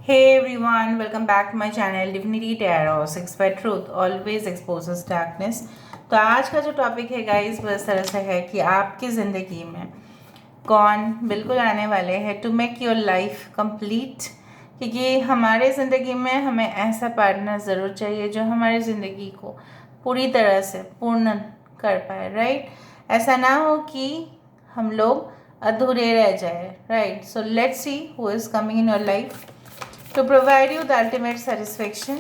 Hey everyone, welcome back to my channel Divinity Tarot 6 by Truth always exposes darkness। तो आज का जो topic है गाइस वो इस तरह से है कि आपकी ज़िंदगी में कौन बिल्कुल आने वाले हैं to make your life complete. क्योंकि हमारे ज़िंदगी में हमें ऐसा पार्टनर ज़रूर चाहिए जो हमारी ज़िंदगी को पूरी तरह से पूर्ण कर पाए, राइट। ऐसा ना हो कि हम लोग अधूरे रह जाए, right. So let's see who is coming in your life to provide you the ultimate satisfaction।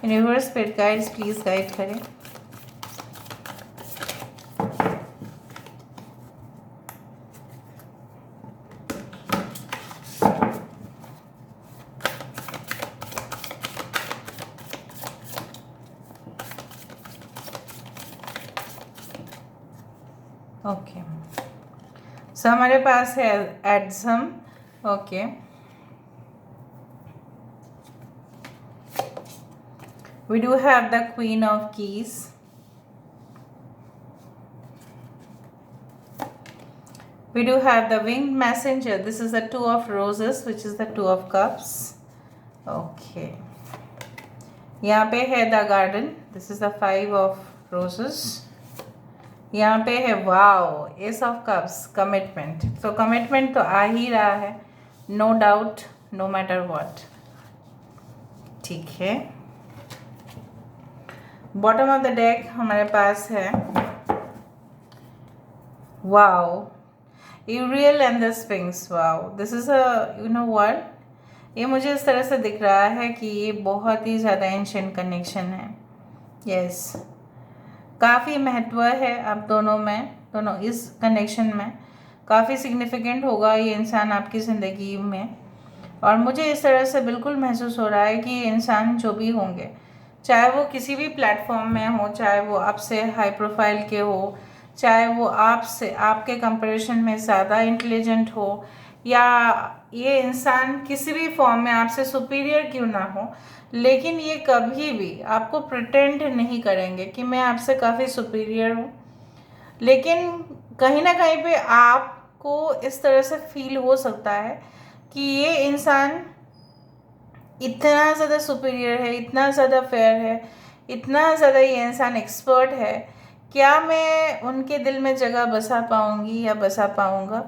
Universe spirit guides please guide करें। ओके सो हमारे पास है एडसम। Okay we do have the Queen of Keys, we do have the Winged Messenger, this is the Two of Roses which is the Two of Cups। okay यहाँ पे है the Garden, this is the Five of Roses। यहाँ पे है wow Ace of Cups, commitment. तो commitment तो आ ही रहा है, no doubt, no matter what. ठीक है, बॉटम ऑफ द डेक हमारे पास है wow Uriel and the sphinx. Wow this is a you know what, ये मुझे इस तरह से दिख रहा है कि ये बहुत ही ज़्यादा एंशिएंट कनेक्शन है। यस काफ़ी महत्व है आप दोनों में, दोनों इस कनेक्शन में काफ़ी सिग्निफिकेंट होगा ये इंसान आपकी ज़िंदगी में। और मुझे इस तरह से बिल्कुल महसूस हो रहा है कि ये इंसान जो भी होंगे, चाहे वो किसी भी प्लेटफॉर्म में हो, चाहे वो आपसे हाई प्रोफाइल के हो, चाहे वो आपसे आपके कंपैरिजन में ज़्यादा इंटेलिजेंट हो, या ये इंसान किसी भी फॉर्म में आपसे सुपीरियर क्यों ना हो, लेकिन ये कभी भी आपको प्रिटेंड नहीं करेंगे कि मैं आपसे काफ़ी सुपीरियर हूँ। लेकिन कहीं ना कहीं पे आपको इस तरह से फील हो सकता है कि ये इंसान इतना ज़्यादा सुपीरियर है, इतना ज़्यादा फेयर है, इतना ज़्यादा ये इंसान एक्सपर्ट है, क्या मैं उनके दिल में जगह बसा पाऊँगी या बसा पाऊँगा,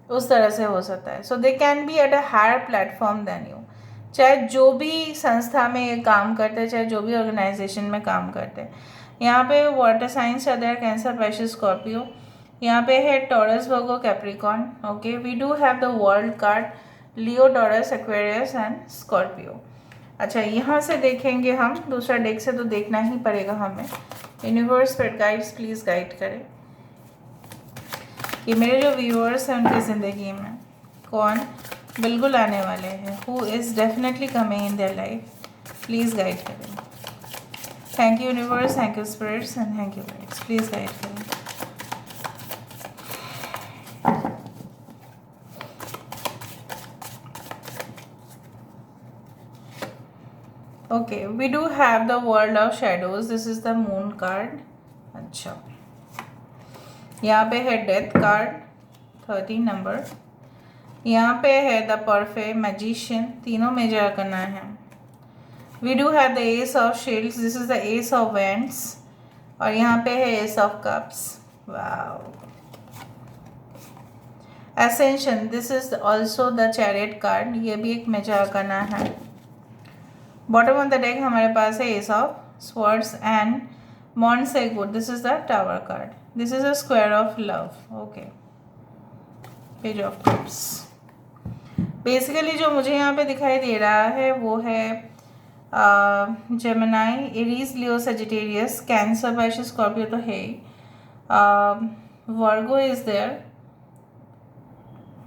उस तरह से हो सकता है। So they can be at a higher platform than you. चाहे जो भी संस्था में ये काम करते हैं, चाहे जो भी ऑर्गेनाइजेशन में काम करते हैं। यहाँ पे water signs other Cancer Pisces Scorpio, यहाँ पे है Taurus Virgo Capricorn. Okay we do have the world card Leo Taurus Aquarius and Scorpio. अच्छा यहाँ से देखेंगे हम, दूसरा डेक से तो देखना ही पड़ेगा हमें। Universe spirit guides please guide करें कि मेरे जो व्यूअर्स हैं उनकी ज़िंदगी में कौन बिल्कुल आने वाले हैं, who is definitely coming in their life, please guide करें। Thank you universe, thank you spirits and thank you guides, please guide करें। Okay we do have the world of shadows, this is the moon card. अच्छा यहाँ पे है death card 13 number, यहाँ पे है the perfect magician, तीनों में जा करना है। We do have the ace of shields, this is the ace of wands, और यहाँ पे है ace of cups. Wow ascension, this is also the chariot card, ये भी एक मेजा करना है। बॉटम ऑफ द डेक हमारे पास है एस ऑफ स्वर्ड्स एंड मॉन्सेगुर, this is the tower card, this is a square of love. Okay page of cups. Basically जो मुझे यहाँ पे दिखाई दे रहा है वो है जेमिनाई, एरीज, लियो, सजिटेरियस, कैंसर, पैशिस स्कॉर्पियो तो है, वर्गो इज देयर,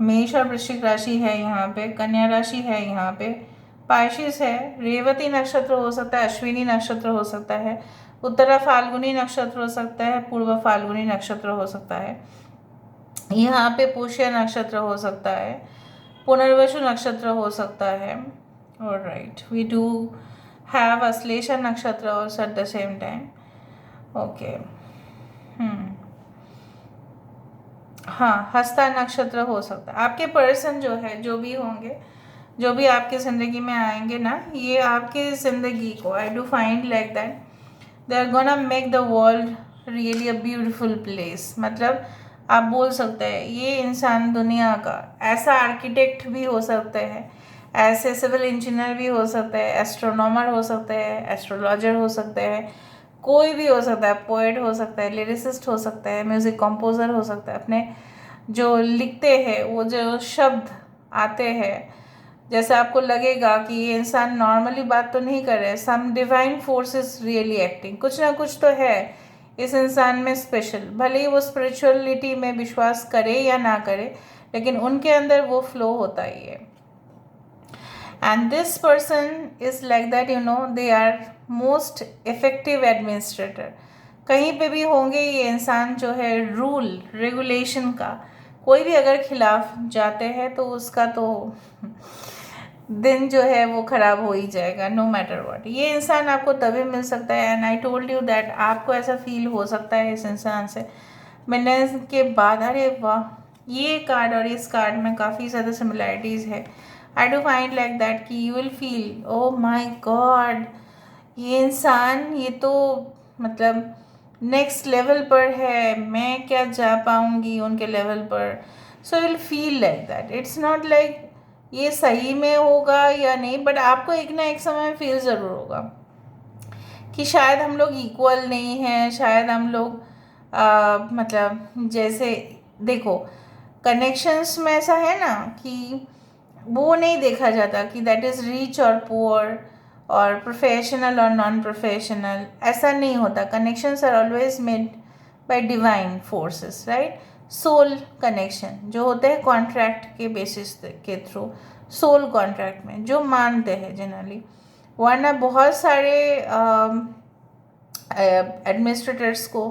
मेष और वृश्चिक राशि है यहाँ पे, कन्या राशि है यहाँ पे, पायशिस है, रेवती नक्षत्र हो सकता है, अश्विनी नक्षत्र हो सकता है, उत्तरा फाल्गुनी नक्षत्र हो सकता है, पूर्व फाल्गुनी नक्षत्र हो सकता है, यहाँ पे पुष्य नक्षत्र हो सकता है, पुनर्वसु नक्षत्र हो सकता है। Alright we do have Ashlesha नक्षत्र also at the same time. Okay हाँ हस्ता नक्षत्र हो सकता है। आपके पर्सन जो है, जो भी होंगे, जो भी आपकी ज़िंदगी में आएंगे ना, ये आपकी ज़िंदगी को, I do find like that they are gonna make the world really a beautiful place. मतलब आप बोल सकते हैं ये इंसान दुनिया का ऐसा आर्किटेक्ट भी हो सकते हैं, ऐसे सिविल इंजीनियर भी हो सकते हैं, एस्ट्रोनॉमर हो सकते हैं, एस्ट्रोलॉजर हो सकते हैं, कोई भी हो सकता है, पोएट हो सकता है, लिरिसिस्ट हो सकता है, म्यूज़िक कंपोज़र हो सकता है। अपने जो लिखते हैं वो जो शब्द आते हैं, जैसे आपको लगेगा कि ये इंसान नॉर्मली बात तो नहीं कर रहे, some divine force is really acting, कुछ ना कुछ तो है इस इंसान में स्पेशल। भले ही वो स्पिरिचुअलिटी में विश्वास करे या ना करे, लेकिन उनके अंदर वो फ्लो होता ही है। And this person is like that, you know, they are most effective administrator. कहीं पे भी होंगे ये इंसान जो है रूल रेगुलेशन का, कोई भी अगर खिलाफ जाते हैं तो उसका तो दिन जो है वो ख़राब हो ही जाएगा, नो मैटर व्हाट। ये इंसान आपको तभी मिल सकता है, and I told you that आपको ऐसा फील हो सकता है इस इंसान से मिलने के बाद, अरे वाह, ये कार्ड और इस कार्ड में काफ़ी ज़्यादा सिमिलैरिटीज़ है। I do find like that कि you will feel, oh my god, ये इंसान ये तो मतलब नेक्स्ट लेवल पर है, मैं क्या जा पाऊँगी उनके लेवल पर। So will feel like that, it's not like ये सही में होगा या नहीं, बट आपको एक ना एक समय फील ज़रूर होगा कि शायद हम लोग इक्वल नहीं हैं, शायद हम लोग मतलब जैसे देखो कनेक्शंस में ऐसा है ना कि वो नहीं देखा जाता कि दैट इज़ रिच और पुअर और प्रोफेशनल और नॉन प्रोफेशनल, ऐसा नहीं होता। Connections are always made by divine forces, right. Soul connection जो होते हैं कॉन्ट्रैक्ट के बेसिस के थ्रू, सोल कॉन्ट्रैक्ट में जो मानते हैं जनरली, वरना बहुत सारे एडमिनिस्ट्रेटर्स को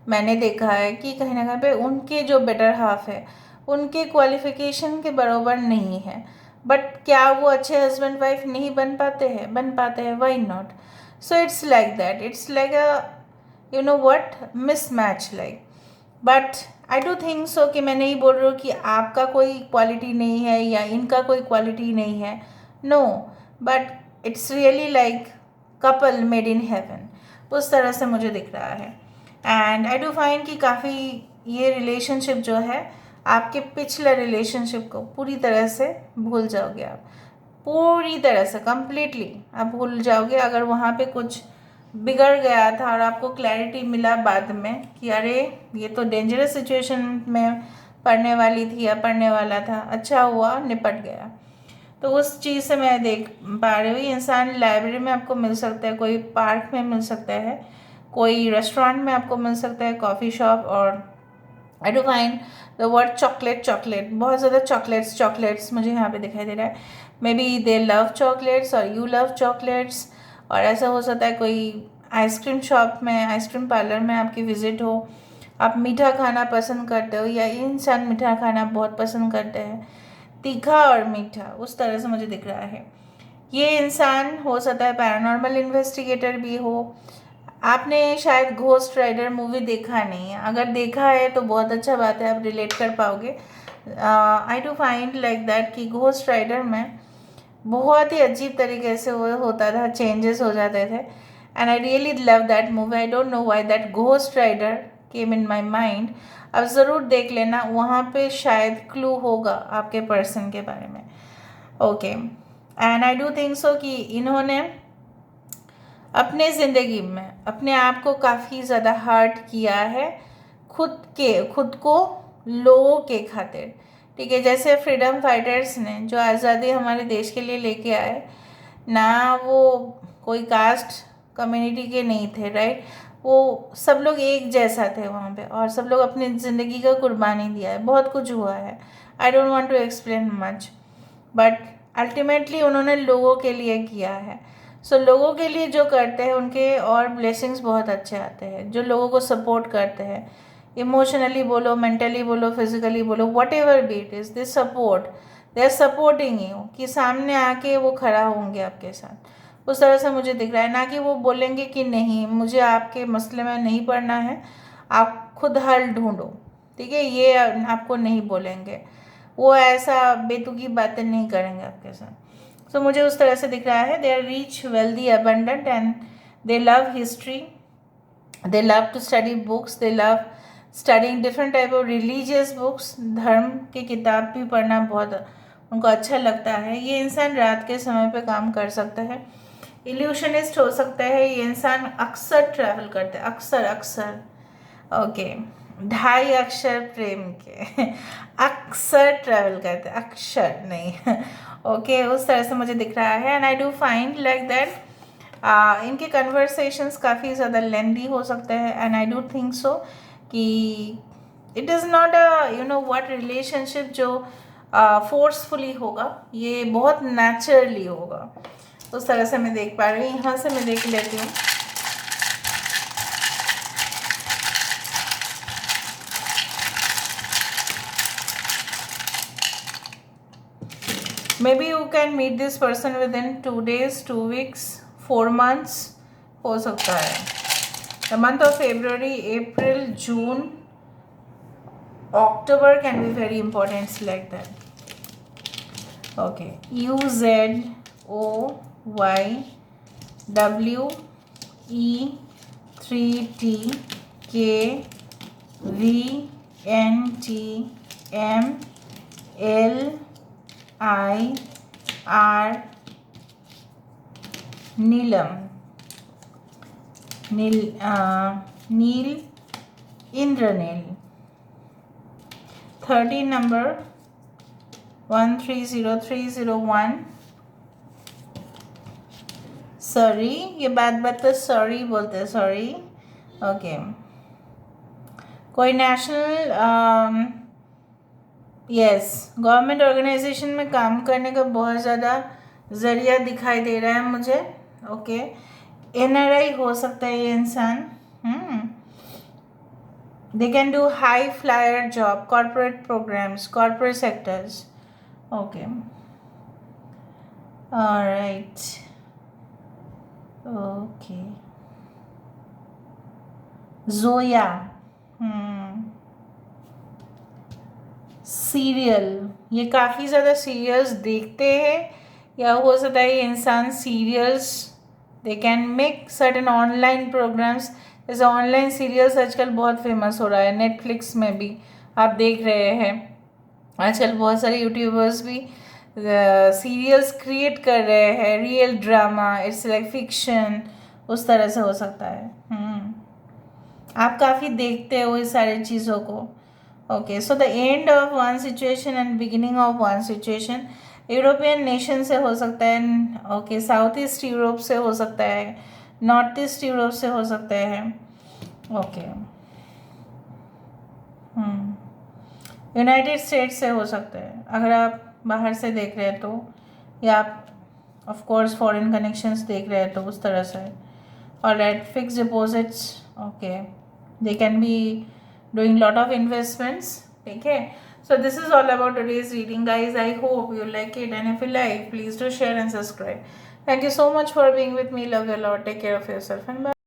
मैंने देखा है कि कहीं ना कहीं पे उनके जो बेटर हाफ है उनके क्वालिफिकेशन के बराबर नहीं है, बट क्या वो अच्छे हस्बैंड वाइफ नहीं बन पाते हैं? बन पाते हैं, why not. So it's like that, it's like a you know what mismatch like. But I do think so कि मैं नहीं बोल रही हूँ कि आपका कोई क्वालिटी नहीं है या इनका कोई क्वालिटी नहीं है, no, but it's really like couple made in heaven, उस तरह से मुझे दिख रहा है। एंड आई डू फाइंड कि काफ़ी ये रिलेशनशिप जो है आपके पिछले रिलेशनशिप को पूरी तरह से भूल जाओगे आप, पूरी तरह से कंप्लीटली आप भूल जाओगे। अगर वहाँ पे कुछ बिगड़ गया था और आपको क्लैरिटी मिला बाद में कि अरे ये तो डेंजरस सिचुएशन में पढ़ने वाली थी या पढ़ने वाला था, अच्छा हुआ निपट गया, तो उस चीज़ से मैं देख पा रही हूँ। इंसान लाइब्रेरी में आपको मिल सकता है, कोई पार्क में मिल सकता है, कोई रेस्टोरेंट में आपको मिल सकता है, कॉफ़ी शॉप, और आई do find the word chocolate, chocolate, बहुत ज़्यादा चॉकलेट्स मुझे यहाँ पे दिखाई दे रहा है। May be they love chocolates और यू लव चॉकलेट्स, और ऐसा हो सकता है कोई आइसक्रीम शॉप में, आइसक्रीम पार्लर में आपकी विज़िट हो, आप मीठा खाना पसंद करते हो या इंसान मीठा खाना बहुत पसंद करते हैं, तीखा और मीठा, उस तरह से मुझे दिख रहा है। ये इंसान हो सकता है पैरानॉर्मल इन्वेस्टिगेटर भी हो। आपने शायद घोस्ट राइडर मूवी देखा नहीं है, अगर देखा है तो बहुत अच्छा बात है, आप रिलेट कर पाओगे। आई डू फाइंड लाइक दैट कि घोस्ट राइडर में बहुत ही अजीब तरीके से वो होता था, चेंजेस हो जाते थे, and I really love that movie. I don't know why that Ghost Rider came in my mind. अब ज़रूर देख लेना, वहाँ पे शायद क्लू होगा आपके पर्सन के बारे में। Okay, and I do think so कि इन्होंने अपने ज़िंदगी में अपने आप को काफ़ी ज़्यादा हर्ट किया है, खुद को लोगों के खातिर, ठीक है। जैसे फ्रीडम फाइटर्स ने जो आज़ादी हमारे देश के लिए लेके आए ना, वो कोई कास्ट कम्युनिटी के नहीं थे, राइट, वो सब लोग एक जैसा थे वहाँ पे, और सब लोग अपनी ज़िंदगी का कुर्बानी दिया है, बहुत कुछ हुआ है। I don't want to explain much, but ultimately उन्होंने लोगों के लिए किया है। सो लोगों के लिए जो करते हैं उनके और ब्लेसिंग्स बहुत अच्छे आते हैं। जो लोगों को सपोर्ट करते हैं, इमोशनली बोलो, मेंटली बोलो, फिजिकली बोलो, whatever be it is, this support, they are supporting you, कि सामने आके वो खड़ा होंगे आपके साथ, उस तरह से मुझे दिख रहा है। ना कि वो बोलेंगे कि नहीं मुझे आपके मसले में नहीं पड़ना है, आप खुद हल ढूंढो, ठीक है, ये आपको नहीं बोलेंगे, वो ऐसा बेतुकी बातें नहीं करेंगे आपके साथ। सो मुझे उस तरह से दिख रहा है. They are rich, wealthy, abundant and they love history. They love to study books. They love studying different type of religious books. धर्म की किताब भी पढ़ना बहुत उनको अच्छा लगता है. ये इंसान रात के समय पे काम कर सकता है. इल्यूशनिस्ट हो सकता है. ये इंसान अक्सर ट्रैवल करते हैं, अक्सर अक्सर. ओके, 2.5 अक्षर प्रेम के अक्सर ट्रैवल करते हैं, अक्षर नहीं. ओके, उस तरह से मुझे दिख रहा है. And I do find like that इनके कन्वर्सेशंस काफ़ी ज़्यादा लेंदी हो सकते हैं. And I do think so कि it is not a what relationship जो फोर्सफुली होगा. ये बहुत नेचुरली होगा. उस तरह से मैं देख पा रही हूँ. यहाँ से मैं देख लेती हूँ. Maybe you can meet this person within 2 days, 2 weeks, 4 months हो सकता है. The month of February, April, June, October can be very important like that. Okay, UZOYWE3TKVNTMLIR Neelam, Neel, Indraneel. 13 number 130301. Sorry, ये बात पर सॉरी बोलते हैं, सॉरी. ओके, कोई national yes government organisation में काम करने का बहुत ज़्यादा ज़रिया दिखाई दे रहा है मुझे. ओके, NRI हो सकता है ये इंसान. They can do high flyer job, corporate programs, corporate sectors. Okay. All right. Okay. Zoya. Serial, ये काफ़ी ज़्यादा सीरियल्स देखते हैं. या हो सकता है ये इंसान serials, they can make certain online programmes. जैसे ऑनलाइन सीरियल्स आजकल बहुत फेमस हो रहा है. नेटफ्लिक्स में भी आप देख रहे हैं आजकल बहुत सारे यूट्यूबर्स भी सीरियल्स क्रिएट कर रहे हैं. Real drama, it's like fiction, उस तरह से हो सकता है. आप काफ़ी देखते हो इस सारी चीज़ों को. Okay, so the end of one situation and beginning of one situation. European nation से हो सकता है. ओके, साउथ ईस्ट यूरोप से हो सकता है, नॉर्थ ईस्ट यूरोप से हो सकता है. ओके, यूनाइटेड स्टेट्स से हो सकता है अगर आप बाहर से देख रहे हैं तो, या आप ऑफ कोर्स फॉरेन कनेक्शंस देख रहे हैं तो उस तरह से. और eight fix deposits, okay, they can be doing lot of investments. ठीक है. So this is all about today's reading, guys. I hope you like it, and if you like, please do share and subscribe. Thank you so much for being with me. Love you a lot. Take care of yourself and bye.